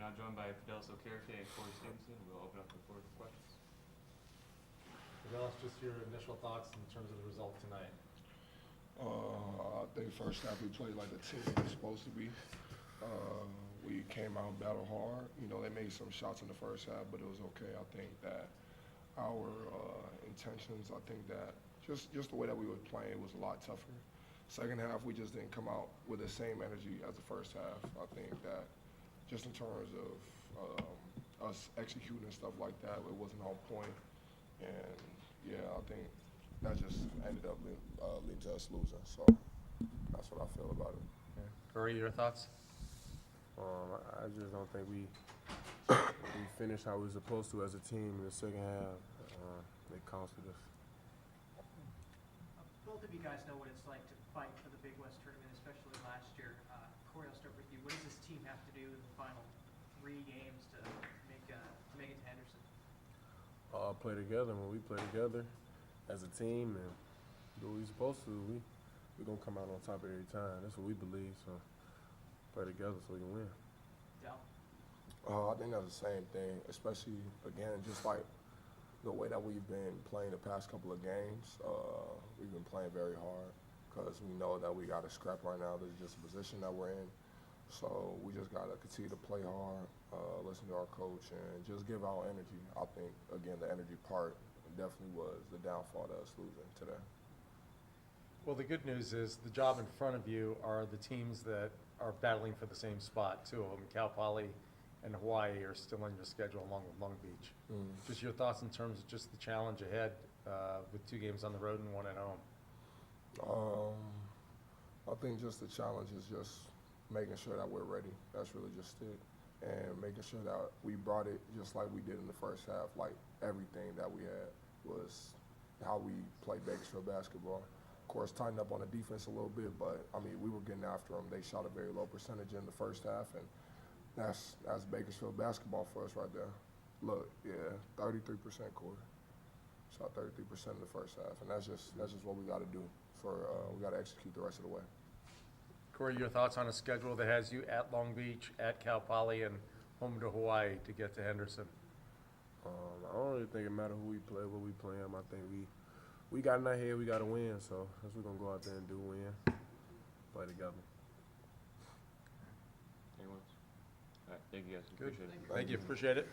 We're now joined by Fidelis Okereke and Corey Stevenson. We'll open up the floor for questions. Fidelis, just your initial thoughts in terms of the result tonight. I think first half we played like the team we were supposed to be. We came out and battled hard. You know, they made some shots in the first half, but it was okay. I think that our intentions, I think that just the way that we were playing was a lot tougher. Second half, we just didn't come out with the same energy as the first half. I think that just in terms of us executing and stuff like that, it wasn't on point. And yeah, I think that just ended up leading to us losing. So that's what I feel about it. Yeah. Corey, your thoughts? I just don't think we finished how we were supposed to as a team in the second half. They costed us. Both of you guys know what it's like to fight for the Big West tournament, especially last year. Corey, I'll start with you. What does this team have to do in the final 3 games to make it to Henderson? Play together. When we play together as a team and do what we're supposed to, we're going to come out on top every time. That's what we believe. So play together so we can win. Del? I think that's the same thing, especially, again, just like the way that we've been playing the past couple of games. We've been playing very hard because we know that we got to scrap right now. This is just a position that we're in. So we just got to continue to play hard, listen to our coach, and just give our energy. I think, again, the energy part definitely was the downfall to us losing today. Well, the good news is the job in front of you are the teams that are battling for the same spot. 2 of them, Cal Poly and Hawaii, are still on your schedule along with Long Beach. Just your thoughts in terms of just the challenge ahead with 2 games on the road and 1 at home. I think just the challenge is just making sure that we're ready. That's really just it. And making sure that we brought it just like we did in the first half. Like everything that we had was how we played Bakersfield basketball. Of course, tightened up on the defense a little bit, but I mean, we were getting after them. They shot a very low percentage in the first half, and that's Bakersfield basketball for us right there. Look, yeah, 33% quarter. Shot 33% in the first half, and that's just what we got to do. We got to execute the rest of the way. Corey, your thoughts on a schedule that has you at Long Beach, at Cal Poly, and home to Hawaii to get to Henderson? I don't really think it matters who we play, what we play them. I think we got in our head, we got to win. So that's what we're going to go out there and do, win, play together. Anyone else? All right, thank you guys. Good. Appreciate it. Thank you. Appreciate it.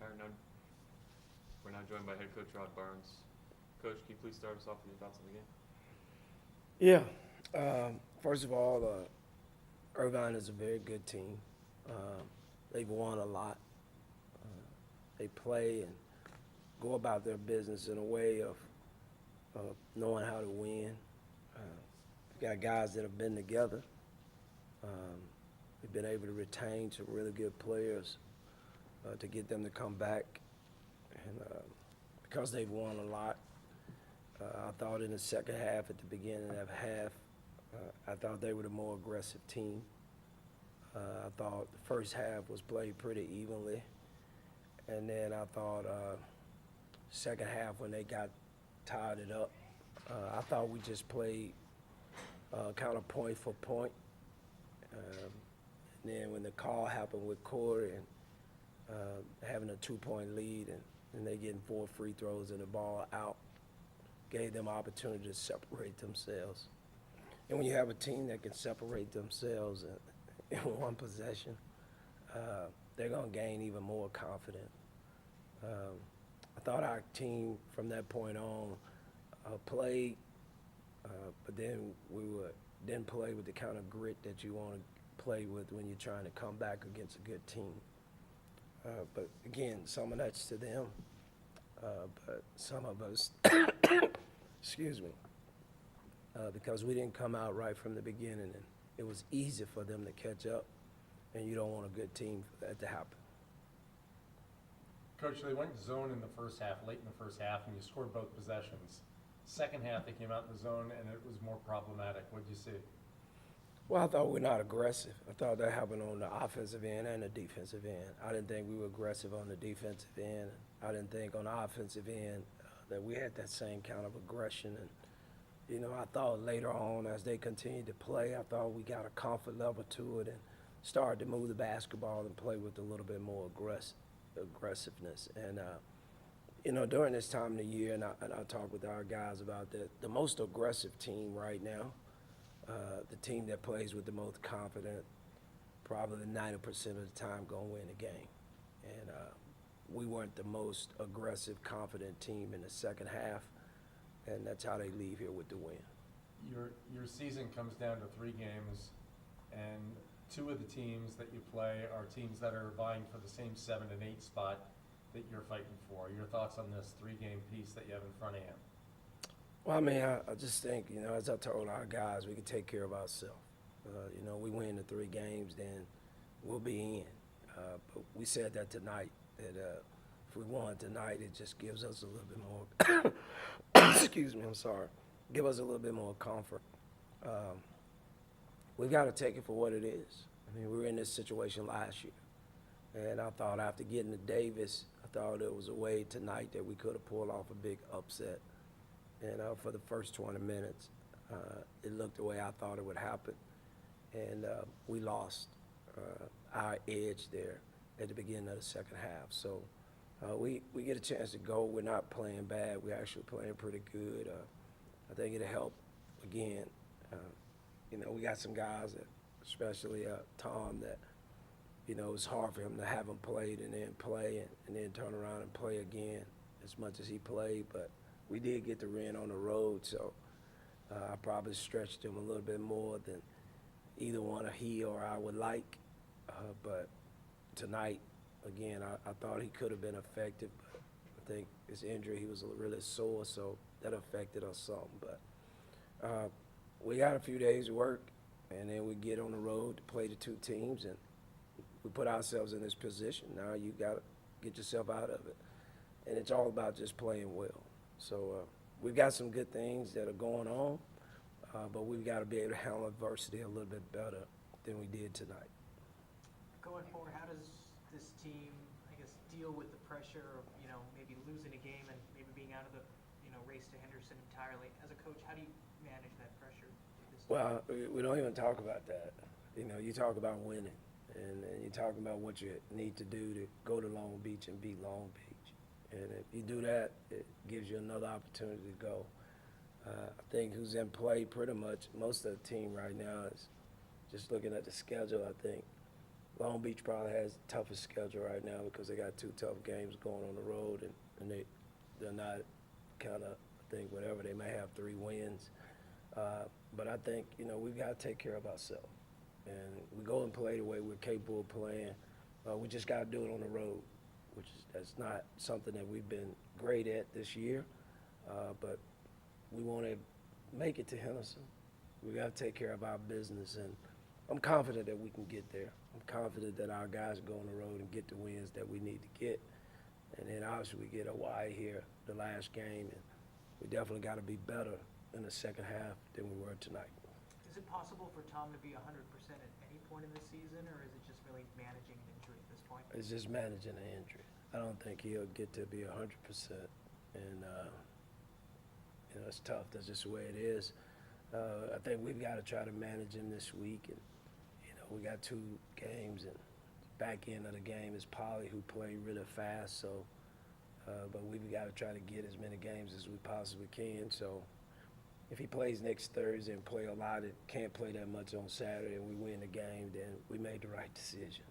All right, we're now joined by head coach Rod Barnes. Coach, can you please start us off with your thoughts on the game? Yeah. First of all, Irvine is a very good team. They've won a lot. They play and go about their business in a way of knowing how to win. We've got guys that have been together. We've been able to retain some really good players to get them to come back. And because they've won a lot, I thought in the second half, at the beginning of half, I thought they were the more aggressive team. I thought the first half was played pretty evenly. And then I thought second half, when they got tied it up, I thought we just played kind of point for point. And then when the call happened with Corey and having a 2-point lead and they getting 4 free throws and the ball out, gave them opportunity to separate themselves. And when you have a team that can separate themselves in one possession, they're going to gain even more confidence. I thought our team from that point on played, but then didn't play with the kind of grit that you want to play with when you're trying to come back against a good team. But again, some of that's to them, but some of us, excuse me, because we didn't come out right from the beginning, and it was easy for them to catch up, and you don't want a good team for that to happen. Coach, they went zone in the first half, late in the first half, and you scored both possessions. Second half, they came out in the zone, and it was more problematic. What'd you see? Well, I thought we're not aggressive. I thought that happened on the offensive end and the defensive end. I didn't think we were aggressive on the defensive end. I didn't think on the offensive end that we had that same kind of aggression. And, you know, I thought later on as they continued to play, I thought we got a comfort level to it and started to move the basketball and play with a little bit more aggressiveness. And, you know, during this time of the year, and I talk with our guys about that, the most aggressive team right now, the team that plays with the most confident, probably 90% of the time gonna win the game. And we weren't the most aggressive, confident team in the second half, and that's how they leave here with the win. Your season comes down to 3 games, and 2 of the teams that you play are teams that are vying for the same 7 and 8 spot that you're fighting for. Your thoughts on this 3-game piece that you have in front of you? Well, I mean, I just think, you know, as I told our guys, we can take care of ourselves. You know, we win the 3 games, then we'll be in. But we said that tonight, that if we won tonight, it just gives us a little bit more, excuse me, I'm sorry, give us a little bit more comfort. We've got to take it for what it is. I mean, we were in this situation last year. And I thought after getting to Davis, I thought it was a way tonight that we could have pulled off a big upset. And for the first 20 minutes, it looked the way I thought it would happen. And we lost our edge there at the beginning of the second half. So we get a chance to go. We're not playing bad. We're actually playing pretty good. I think it'll help, again. You know, we got some guys, that, especially Tom, that, you know, it's hard for him to have him played and then play and then turn around and play again as much as he played. But we did get the win on the road, so I probably stretched him a little bit more than either one of he or I would like. But tonight, again, I thought he could have been effective. But I think his injury, he was really sore, so that affected us some. But we got a few days' work, and then we get on the road to play the 2 teams, and we put ourselves in this position. Now you got to get yourself out of it. And it's all about just playing well. So we've got some good things that are going on, but we've got to be able to handle adversity a little bit better than we did tonight. Going forward, how does this team, I guess, deal with the pressure of, you know, maybe losing a game and maybe being out of the, you know, race to Henderson entirely? As a coach, how do you manage that pressure with this team? Well, we don't even talk about that. You know, you talk about winning, and you talk about what you need to do to go to Long Beach and beat Long Beach. And if you do that, it gives you another opportunity to go. I think who's in play pretty much, most of the team right now is just looking at the schedule. I think Long Beach probably has the toughest schedule right now because they got 2 tough games going on the road, and they're not kind of, I think, whatever, they may have 3 wins. But I think, you know, we've got to take care of ourselves. And we go and play the way we're capable of playing. We just got to do it on the road, which is, that's not something that we've been great at this year. But we want to make it to Henderson. We got to take care of our business, and I'm confident that we can get there. I'm confident that our guys go on the road and get the wins that we need to get. And then obviously we get Hawaii here the last game, and we definitely got to be better in the second half than we were tonight. Is it possible for Tom to be 100% at any point in the season, or is it just really managing an injury at this point? It's just managing the injury. I don't think he'll get to be 100%. And, you know, it's tough. That's just the way it is. I think we've got to try to manage him this week. And, you know, we got 2 games, and back end of the game is Polly, who played really fast. So, but we've got to try to get as many games as we possibly can. So if he plays next Thursday and play a lot, it can't play that much on Saturday, and we win the game, then we made the right decision.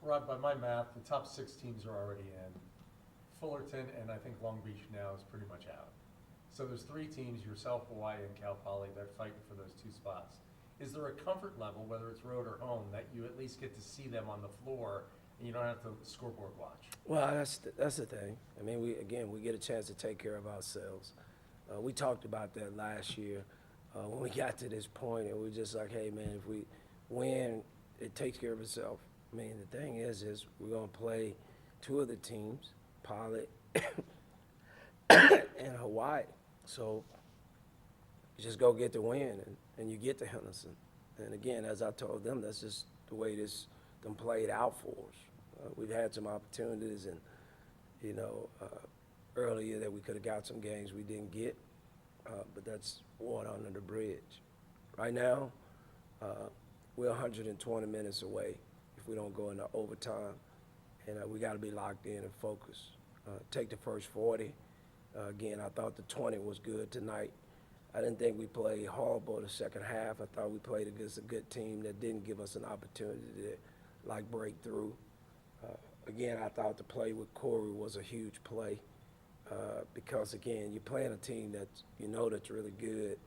Rod, by my math, the top 6 teams are already in. Fullerton and I think Long Beach now is pretty much out. So there's 3 teams, yourself, Hawaii, and Cal Poly, that are fighting for those 2 spots. Is there a comfort level, whether it's road or home, that you at least get to see them on the floor and you don't have to scoreboard watch? Well, that's the thing. I mean, we get a chance to take care of ourselves. We talked about that last year. when we got to this point, and we're just like, hey, man, if we win, it takes care of itself. I mean, the thing is we're going to play two of the teams, Pilot and Hawaii. So you just go get the win, and you get to Henderson. And again, as I told them, that's just the way this done played out for us. We've had some opportunities, and, earlier that we could have got some games we didn't get, but that's water under the bridge. Right now, we're 120 minutes away if we don't go into overtime, and we got to be locked in and focused. Take the first 40. Again, I thought the 20 was good tonight. I didn't think we played horrible the second half. I thought we played against a good team that didn't give us an opportunity to, break through. Again, I thought the play with Corey was a huge play because, again, you're playing a team that that's really good.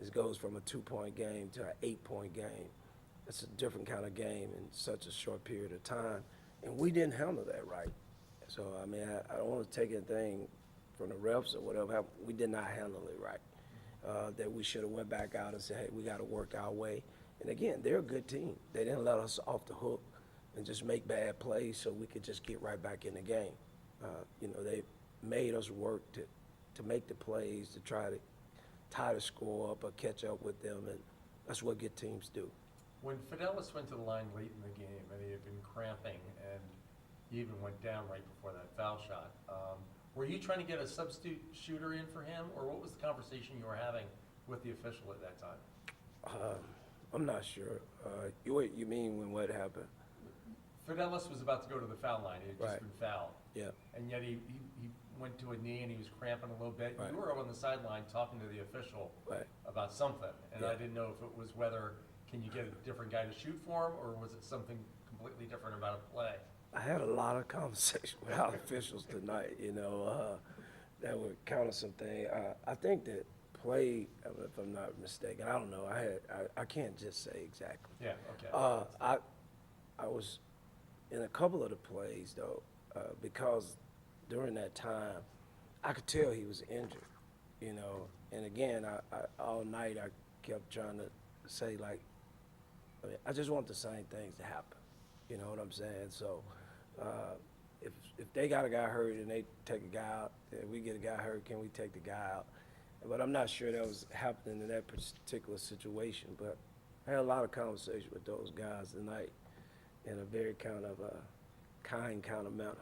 It goes from a 2-point game to an 8-point game. It's a different kind of game in such a short period of time, and we didn't handle that right. So, I mean, I don't want to take anything from the refs or whatever. We did not handle it right. That we should have went back out and said, hey, we got to work our way. And again, they're a good team. They didn't let us off the hook and just make bad plays so we could just get right back in the game. They made us work to make the plays, to try to tie the score up or catch up with them, and that's what good teams do. When Fidelis went to the line late in the game and he had been cramping and he even went down right before that foul shot, were you trying to get a substitute shooter in for him, or what was the conversation you were having with the official at that time? I'm not sure. You mean when what happened? Fidelis was about to go to the foul line. He had just Right. been fouled. Yeah. And yet he went to a knee and he was cramping a little bit. Right. You were on the sideline talking to the official Right. about something, and I Yeah. didn't know if it was whether can you get a different guy to shoot for him, or was it something completely different about a play? I had a lot of conversation with our officials tonight, that would counter some things. I think that play, if I'm not mistaken, I don't know. I can't just say exactly. Yeah, okay. I was in a couple of the plays though, because during that time, I could tell he was injured, And again, I all night I kept trying to say I just want the same things to happen. You know what I'm saying? So if they got a guy hurt and they take a guy out, and we get a guy hurt, can we take the guy out? But I'm not sure that was happening in that particular situation. But I had a lot of conversation with those guys tonight in a very kind of kind kind of manner.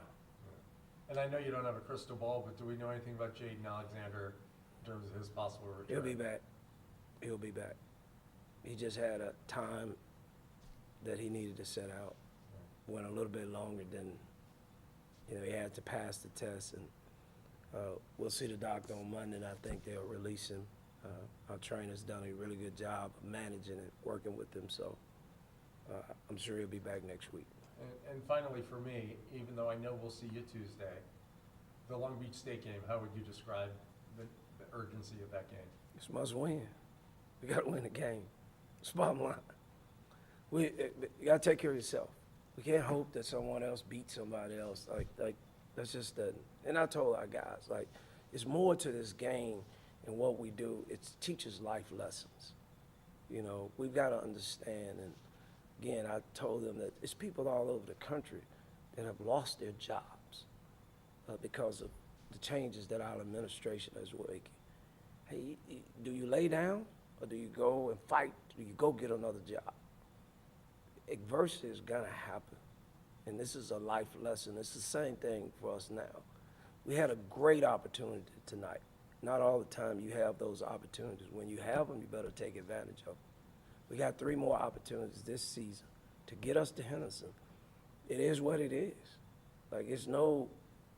And I know you don't have a crystal ball, but do we know anything about Jaden Alexander in terms of his possible return? He'll be back. He'll be back. He just had a time that he needed to set out. Went a little bit longer than, he had to pass the test. And we'll see the doctor on Monday, and I think they'll release him. Our trainer's done a really good job of managing it, working with him. So I'm sure he'll be back next week. And finally, for me, even though I know we'll see you Tuesday, the Long Beach State game, how would you describe the urgency of that game? It's must win. We got to win the game. It's bottom line. You got to take care of yourself. We can't hope that someone else beats somebody else. Like that's just the. And I told our guys, it's more to this game and what we do. It teaches life lessons. We've got to understand. And again, I told them that it's people all over the country that have lost their jobs because of the changes that our administration is making. Hey, do you lay down or do you go and fight? Do you go get another job? Adversity is going to happen, and this is a life lesson. It's the same thing for us now. We had a great opportunity tonight. Not all the time you have those opportunities. When you have them, you better take advantage of them. We got 3 more opportunities this season to get us to Henderson. It is what it is. It's no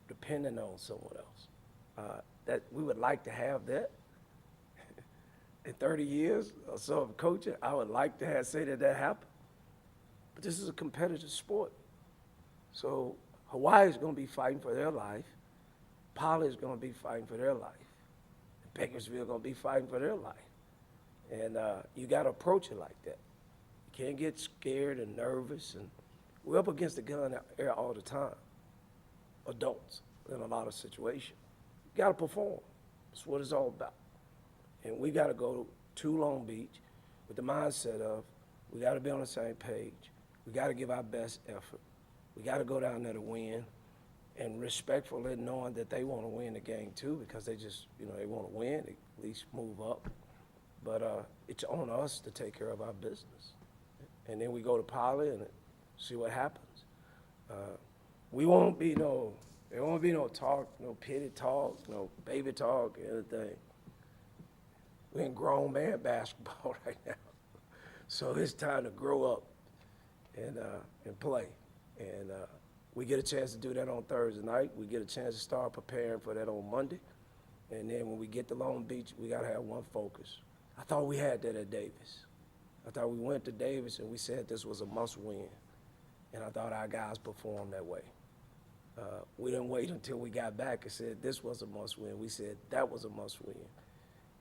depending on someone else. That we would like to have that. In 30 years or so of coaching, I would like to say that happened. But this is a competitive sport. So Hawaii is going to be fighting for their life. Poly is going to be fighting for their life. Bakersfield is going to be fighting for their life. And you got to approach it like that. You can't get scared and nervous. And we're up against the gun here all the time. Adults in a lot of situations. You got to perform. That's what it's all about. And we got to go to Long Beach with the mindset of we got to be on the same page. We got to give our best effort. We got to go down there to win, and respectfully knowing that they want to win the game too, because they just, they want to win, at least move up. But it's on us to take care of our business. And then we go to Poly and see what happens. There won't be no talk, no pity talk, no baby talk, anything. We're in grown man basketball right now. So it's time to grow up and play. And we get a chance to do that on Thursday night. We get a chance to start preparing for that on Monday. And then when we get to Long Beach, we got to have one focus. I thought we had that at Davis. I thought we went to Davis and we said this was a must-win. And I thought our guys performed that way. We didn't wait until we got back and said this was a must-win. We said that was a must-win.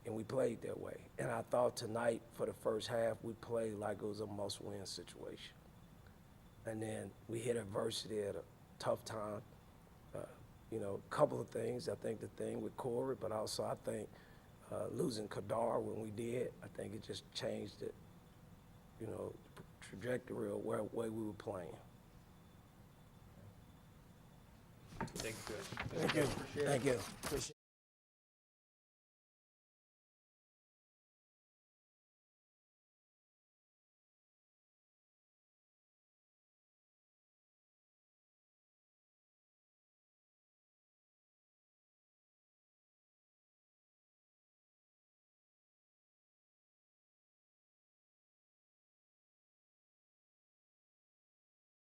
And we played that way. And I thought tonight, for the first half, we played like it was a must-win situation. And then we hit adversity at a tough time. A couple of things. I think the thing with Corey, but also I think losing Kadar when we did, I think it just changed it, trajectory of where way we were playing. Thank you, Coach. Thank you. Thank you. Appreciate it.